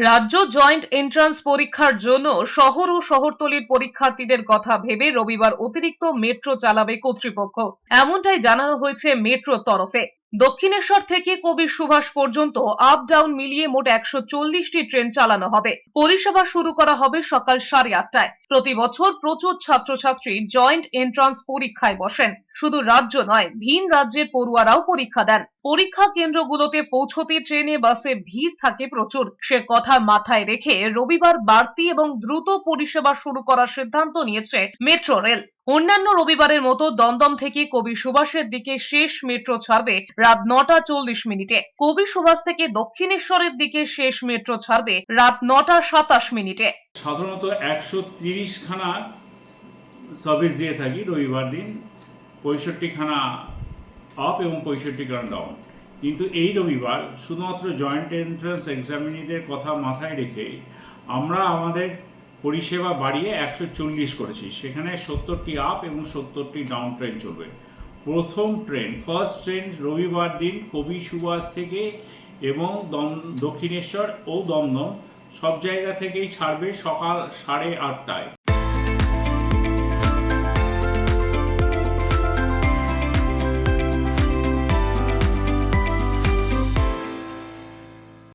রাজ্য joint entrance পরীক্ষার জন্য শহর ও শহরতলির পরীক্ষার্থীদের কথা ভেবে রবিবার অতিরিক্ত মেট্রো চালাবে কর্তৃপক্ষ। এমনটাই জানানো হয়েছে মেট্রোর তরফে। দক্ষিণেশ্বর থেকে কবি সুভাষ পর্যন্ত আপ ডাউন মিলিয়ে মোট 140টি ট্রেন চালানো হবে। পরিষেবা শুরু করা হবে সকাল 8:30টায়। প্রতি বছর প্রচুর ছাত্রছাত্রী জয়েন্ট এন্ট্রান্স পরীক্ষায় বসেন। শুধু রাজ্য নয়, ভিন রাজ্যের পড়ুয়ারাও পরীক্ষা দেন। পরীক্ষা কেন্দ্রগুলোতে পৌঁছতে ট্রেনে বাসে ভিড় থাকে প্রচুর। সে কথা মাথায় রেখে রবিবার বাড়তি এবং দ্রুত পরিষেবা শুরু করার সিদ্ধান্ত নিয়েছে মেট্রো রেল। অন্যান্য রবিবারের মতো দমদম থেকে কবি সুভাষের দিকে শেষ মেট্রো ছাড়বে রাত 9:40। কবি সুভাষ থেকে দক্ষিণেশ্বরের দিকে শেষ মেট্রো ছাড়বে রাত 9:27। সাধারণত 130খানা সার্ভিস দিয়ে থাকি রবিবার দিন, 65খানা আপ এবং 65খানা ডাউন। কিন্তু এই রবিবার শুধুমাত্র জয়েন্ট এন্ট্রান্স এক্সামিনিদের কথা মাথায় রেখে আমরা আমাদের পরিষেবা বাড়িয়ে 140 করেছি। সেখানে 70টি আপ এবং 70টি ডাউন ট্রেন চলবে। প্রথম ট্রেন, ফার্স্ট ট্রেন রবিবার দিন কবি সুভাষ থেকে এবং দক্ষিণেশ্বর ও দমদম সব জায়গা থেকেই ছাড়বে সকাল 8:30টায়।